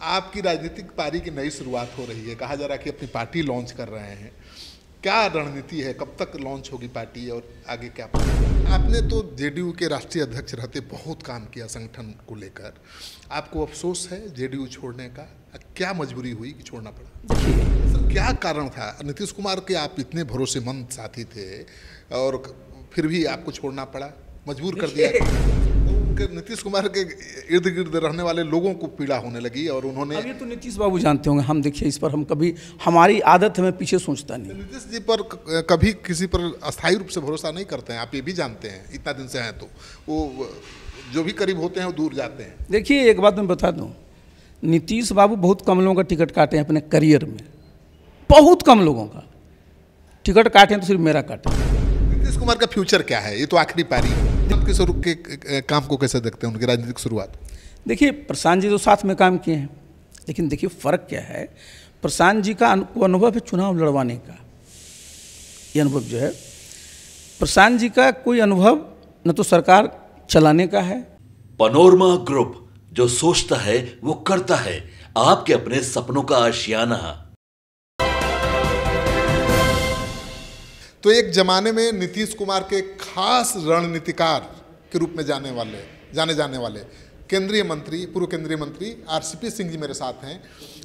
आपकी राजनीतिक पारी की नई शुरुआत हो रही है, कहा जा रहा है कि अपनी पार्टी लॉन्च कर रहे हैं। क्या रणनीति है, कब तक लॉन्च होगी पार्टी और आगे क्या प्लान? आपने तो जेडीयू के राष्ट्रीय अध्यक्ष रहते बहुत काम किया संगठन को लेकर, आपको अफसोस है जेडीयू छोड़ने का? क्या मजबूरी हुई कि छोड़ना पड़ा? सर, क्या कारण था? नीतीश कुमार के आप इतने भरोसेमंद साथी थे और फिर भी आपको छोड़ना पड़ा, मजबूर कर दिया। तो नीतीश कुमार के इर्द गिर्द रहने वाले लोगों को पीड़ा होने लगी और उन्होंने, अब ये तो नीतीश बाबू जानते होंगे, हम देखिए इस पर हम कभी, हमारी आदत है मैं पीछे सोचता नहीं। नीतीश जी पर कभी किसी पर अस्थायी रूप से भरोसा नहीं करते हैं, आप ये भी जानते हैं, इतना दिन से हैं तो वो जो भी करीब होते हैं वो दूर जाते हैं। देखिए एक बात मैं बता दूं, नीतीश बाबू बहुत कम लोगों का टिकट काटे हैं अपने करियर में, बहुत कम लोगों का टिकट काटे हैं, तो सिर्फ मेरा काटे। नीतीश कुमार का फ्यूचर क्या है? ये तो आखिरी पारी है, के काम को कैसे देखते हैं, उनकी राजनीतिक शुरुआत? देखिए प्रशांत जी तो साथ में काम किए हैं, लेकिन देखिए फ़र्क क्या है, प्रशांत जी का अनुभव है चुनाव लड़वाने का, ये अनुभव जो है प्रशांत जी का कोई अनुभव न तो सरकार चलाने का है। पनोरमा ग्रुप, जो सोचता है वो करता है, आपके अपने सपनों का आशियाना। तो एक जमाने में नीतीश कुमार के खास रणनीतिकार के रूप में जाने जाने वाले केंद्रीय मंत्री, पूर्व केंद्रीय मंत्री आरसीपी सिंह जी मेरे साथ हैं।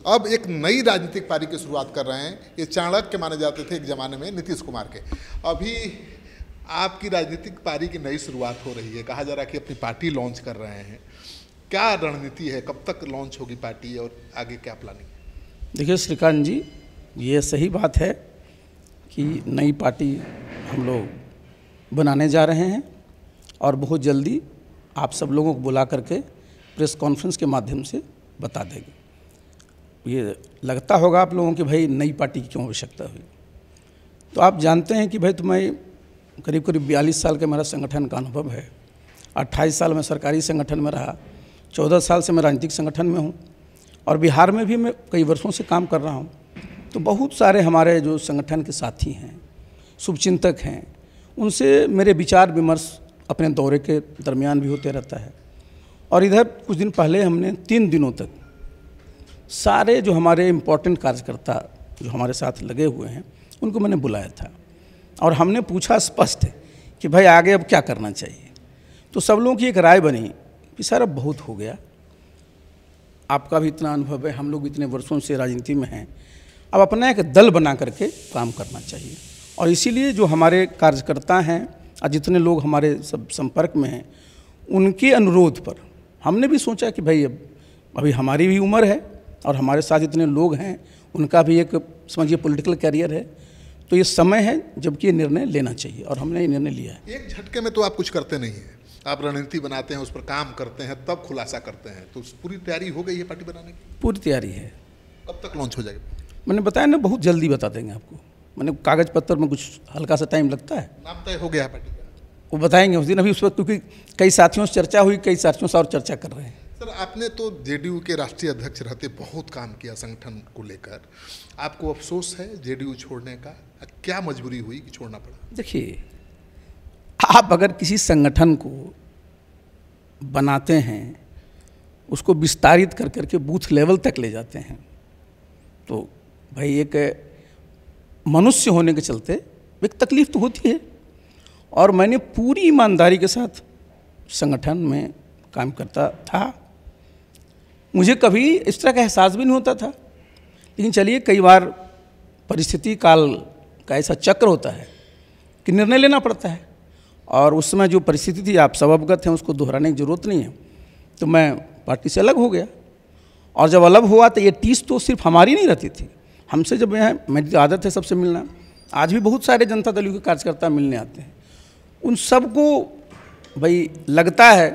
अब एक नई राजनीतिक पारी की शुरुआत कर रहे हैं। ये चाणक्य माने जाते थे एक जमाने में नीतीश कुमार के। अभी आपकी राजनीतिक पारी की नई शुरुआत हो रही है, कहा जा रहा है कि अपनी पार्टी लॉन्च कर रहे हैं। क्या रणनीति है, कब तक लॉन्च होगी पार्टी और आगे क्या प्लानिंग है? देखिए श्रीकांत जी, ये सही बात है कि नई पार्टी हम लोग बनाने जा रहे हैं और बहुत जल्दी आप सब लोगों को बुला करके प्रेस कॉन्फ्रेंस के माध्यम से बता देंगे। ये लगता होगा आप लोगों की भाई नई पार्टी की क्यों आवश्यकता हुई, तो आप जानते हैं कि भाई मैं करीब 42 साल का मेरा संगठन का अनुभव है। 28 साल मैं सरकारी संगठन में रहा, 14 साल से मैं राजनीतिक संगठन में हूँ और बिहार में भी मैं कई वर्षों से काम कर रहा हूँ। तो बहुत सारे हमारे जो संगठन के साथी हैं, शुभचिंतक हैं, उनसे मेरे विचार विमर्श अपने दौरे के दरमियान भी होते रहता है। और इधर कुछ दिन पहले हमने 3 दिनों तक सारे जो हमारे इम्पोर्टेंट कार्यकर्ता जो हमारे साथ लगे हुए हैं उनको मैंने बुलाया था और हमने पूछा स्पष्ट कि भाई आगे अब क्या करना चाहिए। तो सब लोगों की एक राय बनी कि सर अब बहुत हो गया, आपका भी इतना अनुभव है, हम लोग इतने वर्षों से राजनीति में हैं, अब अपना एक दल बना करके काम करना चाहिए। और इसीलिए जो हमारे कार्यकर्ता हैं और जितने लोग हमारे सब संपर्क में हैं, उनके अनुरोध पर हमने भी सोचा कि भाई अब अभी हमारी भी उम्र है और हमारे साथ इतने लोग हैं, उनका भी एक समझिए पॉलिटिकल कैरियर है, तो ये समय है जबकि ये निर्णय लेना चाहिए और हमने ये निर्णय लिया है। एक झटके में तो आप कुछ करते नहीं हैं, आप रणनीति बनाते हैं, उस पर काम करते हैं, तब खुलासा करते हैं। तो पूरी तैयारी हो गई है पार्टी बनाने की? पूरी तैयारी है। कब तक लॉन्च हो जाएगी? मैंने बताया ना, बहुत जल्दी बता देंगे आपको। मैंने कागज़ पत्तर में कुछ हल्का सा टाइम लगता है। नाम तय हो गया है पार्टी का? वो बताएंगे उस दिन, अभी उस वक्त क्योंकि कई साथियों से चर्चा हुई, कई साथियों से और चर्चा कर रहे हैं। सर, आपने तो जेडीयू के राष्ट्रीय अध्यक्ष रहते बहुत काम किया संगठन को लेकर, आपको अफसोस है जेडीयू छोड़ने का? क्या मजबूरी हुई कि छोड़ना पड़ा? देखिए, आप अगर किसी संगठन को बनाते हैं, उसको विस्तारित कर करके बूथ लेवल तक ले जाते हैं, तो भाई एक मनुष्य होने के चलते एक तकलीफ तो होती है। और मैंने पूरी ईमानदारी के साथ संगठन में काम करता था, मुझे कभी इस तरह का एहसास भी नहीं होता था। लेकिन चलिए, कई बार परिस्थिति काल का ऐसा चक्र होता है कि निर्णय लेना पड़ता है, और उस समय जो परिस्थिति थी आप सब अवगत हैं, उसको दोहराने की ज़रूरत नहीं है। तो मैं पार्टी से अलग हो गया, और जब अलग हुआ तो ये टीस तो सिर्फ हमारी नहीं रहती थी, हमसे जब यहाँ मेरी तो आदत है सबसे मिलना, आज भी बहुत सारे जनता दल के कार्यकर्ता मिलने आते हैं, उन सबको भाई लगता है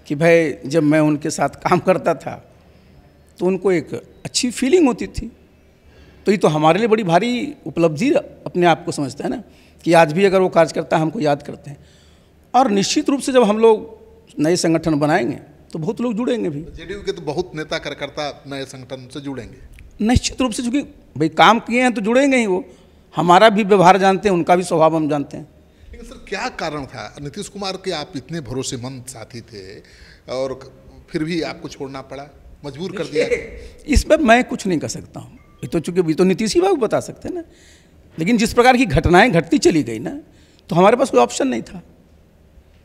कि भाई जब मैं उनके साथ काम करता था तो उनको एक अच्छी फीलिंग होती थी। तो ये तो हमारे लिए बड़ी भारी उपलब्धि अपने आप को समझता है ना, कि आज भी अगर वो कार्यकर्ता हमको याद करते हैं। और निश्चित रूप से जब हम लोग नए संगठन बनाएंगे तो बहुत लोग जुड़ेंगे भी। जेडीयू के तो बहुत नेता कार्यकर्ता नए संगठन से जुड़ेंगे निश्चित रूप से, क्योंकि भाई काम किए हैं तो जुड़ेंगे ही। वो हमारा भी व्यवहार जानते हैं, उनका भी स्वभाव हम जानते हैं। लेकिन सर, क्या कारण था? नीतीश कुमार के आप इतने भरोसेमंद साथी थे और फिर भी आपको छोड़ना पड़ा, मजबूर कर दिया? इस पर मैं कुछ नहीं कर सकता हूँ, ये तो चूंकि ये तो नीतीश ही बाबू बता सकते हैं ना। लेकिन जिस प्रकार की घटनाएं घटती चली गई ना, तो हमारे पास कोई ऑप्शन नहीं था।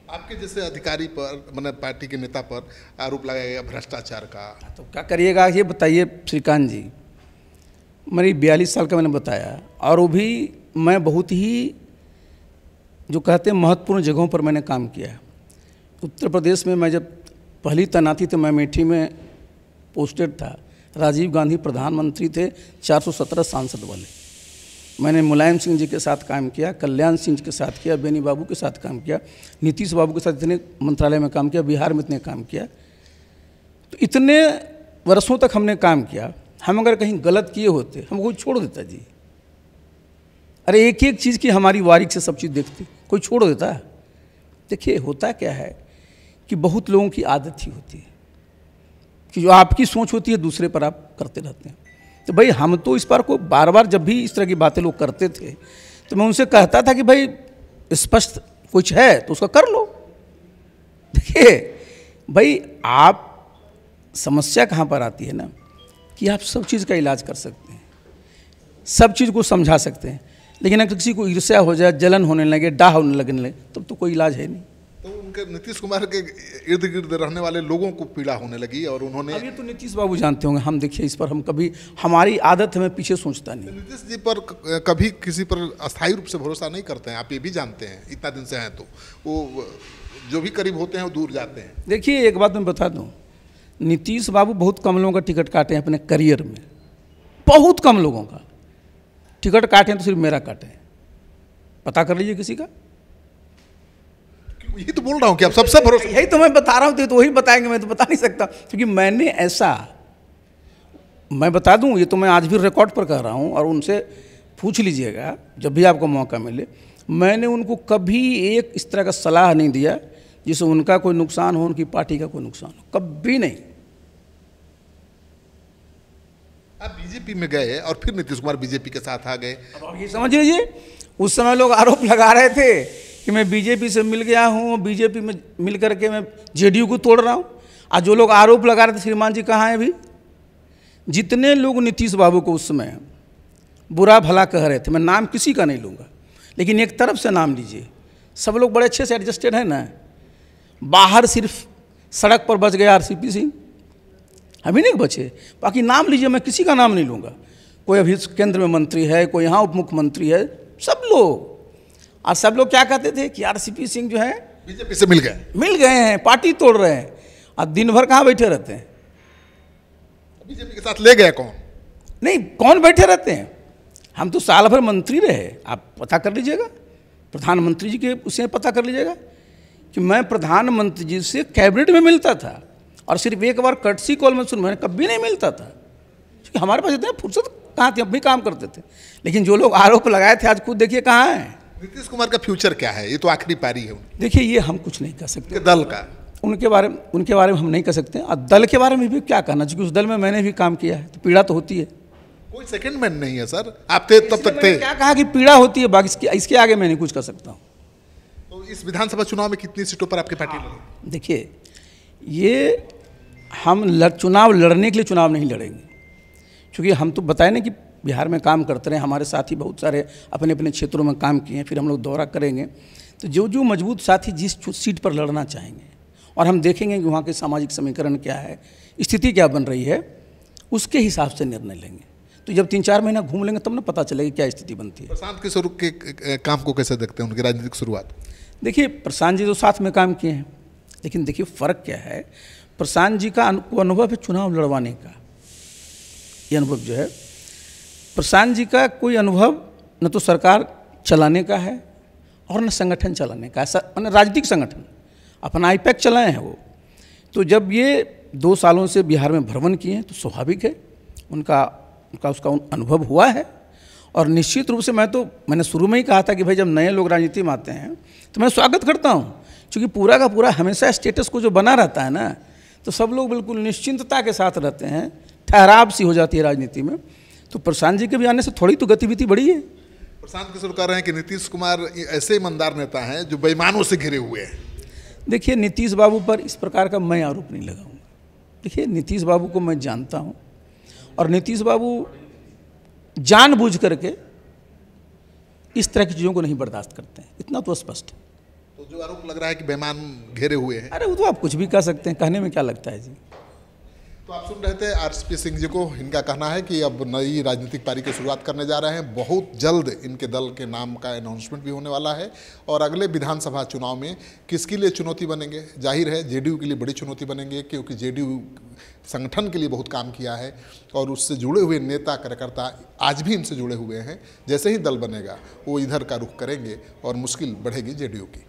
आपके जैसे अधिकारी पर, मतलब पार्टी के नेता पर आरोप लगाया गया भ्रष्टाचार का, तो क्या करिएगा ये बताइए श्रीकांत जी। मेरी 42 साल का मैंने बताया, और वो भी मैं बहुत ही जो कहते हैं महत्वपूर्ण जगहों पर मैंने काम किया है। उत्तर प्रदेश में मैं जब पहली तैनाती तो मैं अमेठी में पोस्टेड था, राजीव गांधी प्रधानमंत्री थे, 417 सांसद वाले। मैंने मुलायम सिंह जी के साथ काम किया, कल्याण सिंह के साथ किया, बेनी बाबू के साथ काम किया, नीतीश बाबू के साथ इतने मंत्रालय में काम किया, बिहार में इतने काम किया। तो इतने वर्षों तक हमने काम किया। हम अगर कहीं गलत किए होते हम कोई छोड़ देता जी? अरे एक एक चीज़ की हमारी बारीक से सब चीज़ देखते, कोई छोड़ देता? देखिए होता क्या है कि बहुत लोगों की आदत ही होती है कि जो आपकी सोच होती है दूसरे पर आप करते रहते हैं। तो भाई हम तो इस पर को बार बार जब भी इस तरह की बातें लोग करते थे तो मैं उनसे कहता था कि भाई स्पष्ट कुछ है तो उसका कर लो। देखिए भाई आप समस्या कहाँ पर आती है ना कि आप सब चीज़ का इलाज कर सकते हैं, सब चीज़ को समझा सकते हैं, लेकिन अगर किसी को ईर्ष्या हो जाए, जलन होने लगे, डाह होने लगने लगे, तब तो कोई इलाज है नहीं। तो उनके नीतीश कुमार के इर्द गिर्द रहने वाले लोगों को पीड़ा होने लगी और उन्होंने, अब ये तो नीतीश बाबू जानते होंगे, हम देखिए इस पर हम कभी, हमारी आदत हमें पीछे सोचता नहीं। नीतीश जी पर कभी किसी पर अस्थायी रूप से भरोसा नहीं करते हैं, आप ये भी जानते हैं, इतना दिन से हैं तो वो जो भी करीब होते हैं वो दूर जाते हैं। देखिए एक बात मैं बता दूं, नीतीश बाबू बहुत कम लोगों का टिकट काटे हैं अपने करियर में, बहुत कम लोगों का टिकट काटे हैं, तो सिर्फ मेरा काटे हैं। पता कर लीजिए किसी का। यही तो बोल रहा हूँ कि आप सबसे भरोसा, यही तो मैं बता रहा हूँ, तो वही बताएंगे, मैं तो बता नहीं सकता क्योंकि मैंने ऐसा, मैं बता दूं, ये तो मैं आज भी रिकॉर्ड पर कह रहा हूँ और उनसे पूछ लीजिएगा जब भी आपको मौका मिले, मैंने उनको कभी एक इस तरह का सलाह नहीं दिया जिससे उनका कोई नुकसान हो, उनकी पार्टी का कोई नुकसान हो, कभी नहीं। आप बीजेपी में गए और फिर नीतीश कुमार बीजेपी के साथ आ गए। अब आप ये समझ लीजिए, उस समय लोग आरोप लगा रहे थे कि मैं बीजेपी से मिल गया हूँ, बीजेपी में मिल करके मैं जेडीयू को तोड़ रहा हूँ। आज जो लोग आरोप लगा रहे थे, श्रीमान जी कहाँ हैं अभी? जितने लोग नीतीश बाबू को उस समय बुरा भला कह रहे थे, मैं नाम किसी का नहीं लूँगा, लेकिन एक तरफ से नाम लीजिए, सब लोग बड़े अच्छे से एडजस्टेड है ना। बाहर सिर्फ सड़क पर बच गया आरसीपी सिंह, अभी नहीं बचे, बाकी नाम लीजिए, मैं किसी का नाम नहीं लूँगा। कोई अभी केंद्र में मंत्री है, कोई यहाँ उप मुख्यमंत्री है, सब लोग। और सब लोग क्या कहते थे कि आरसीपी सिंह जो है बीजेपी से मिल गए हैं, पार्टी तोड़ रहे हैं, और दिन भर कहाँ बैठे रहते हैं? बीजेपी के साथ ले गए कौन? नहीं, कौन बैठे रहते हैं? हम तो साल भर मंत्री रहे, आप पता कर लीजिएगा, प्रधानमंत्री जी के उसे पता कर लीजिएगा कि मैं प्रधानमंत्री जी से कैबिनेट में मिलता था और सिर्फ एक बार कर्टसी कॉल में सुन, मैंने कभी नहीं मिलता था क्योंकि हमारे पास इतने फुर्सत कहाँ थी, अब भी काम करते थे। लेकिन जो लोग आरोप लगाए थे आज खुद देखिए कहाँ हैं। नीतीश कुमार का फ्यूचर क्या है? ये तो आखिरी पारी है देखिए ये हम कुछ नहीं कह सकते, दल का, उनके बारे में हम नहीं कह सकते, और दल के बारे में भी क्या कहना, क्योंकि उस दल में मैंने भी काम किया है, तो पीड़ा तो होती है। कोई सेकंड मैन नहीं है सर, आप थे तब तक थे। क्या कहा कि पीड़ा होती है, बाकी इसके आगे मैं नहीं कुछ कर सकता हूँ। तो इस विधानसभा चुनाव में कितनी सीटों पर आपकी पार्टी लड़ी? देखिए ये हम चुनाव लड़ने के लिए चुनाव नहीं लड़ेंगे, क्योंकि हम तो बताए ना कि बिहार में काम करते रहे, हमारे साथी बहुत सारे अपने अपने क्षेत्रों में काम किए हैं, फिर हम लोग दौरा करेंगे, तो जो जो मजबूत साथी जिस सीट पर लड़ना चाहेंगे और हम देखेंगे कि वहाँ के सामाजिक समीकरण क्या है, स्थिति क्या बन रही है, उसके हिसाब से निर्णय लेंगे। तो जब 3-4 महीना घूम लेंगे तब ना पता चलेगा क्या स्थिति बनती है। प्रशांत किशोर के काम को कैसे देखते हैं, उनकी राजनीतिक शुरुआत? देखिए प्रशांत जी तो साथ में काम किए हैं, लेकिन देखिए फ़र्क क्या है, प्रशांत जी का अनुभव है चुनाव लड़वाने का, ये अनुभव जो है प्रशांत जी का कोई अनुभव न तो सरकार चलाने का है और न संगठन चलाने का है, मैंने राजनीतिक संगठन अपना आईपैक चलाए हैं वो। तो जब ये 2 सालों से बिहार में भ्रमण किए हैं तो स्वाभाविक है उसका अनुभव हुआ है। और निश्चित रूप से मैंने शुरू में ही कहा था कि भाई जब नए लोग राजनीति में आते हैं तो मैं स्वागत करता हूँ, क्योंकि पूरा का पूरा हमेशा स्टेटस को जो बना रहता है ना, तो सब लोग बिल्कुल निश्चिंतता के साथ रहते हैं, ठहराव सी हो जाती है राजनीति में। तो प्रशांत जी के भी आने से थोड़ी तो गतिविधि बढ़ी है। प्रशांत किशोर कह रहे हैं कि नीतीश कुमार ऐसे ईमानदार नेता हैं जो बेईमानों से घिरे हुए हैं। देखिए नीतीश बाबू पर इस प्रकार का मैं आरोप नहीं लगाऊंगा, देखिए, नीतीश बाबू को मैं जानता हूँ और नीतीश बाबू जानबूझ करके इस तरह की चीज़ों को नहीं बर्दाश्त करते हैं, इतना तो स्पष्ट है। तो जो आरोप लग रहा है कि बेईमान घेरे हुए हैं, अरे वो तो आप कुछ भी कह सकते हैं, कहने में क्या लगता है जी। तो आप सुन रहे थे आरसीपी सिंह जी को। इनका कहना है कि अब नई राजनीतिक पारी की शुरुआत करने जा रहे हैं। बहुत जल्द इनके दल के नाम का अनाउंसमेंट भी होने वाला है और अगले विधानसभा चुनाव में किसके लिए चुनौती बनेंगे, जाहिर है जेडीयू के लिए बड़ी चुनौती बनेंगे, क्योंकि जेडीयू संगठन के लिए बहुत काम किया है और उससे जुड़े हुए नेता कार्यकर्ता आज भी इनसे जुड़े हुए हैं। जैसे ही दल बनेगा वो इधर का रुख करेंगे और मुश्किल बढ़ेगी जेडीयू की।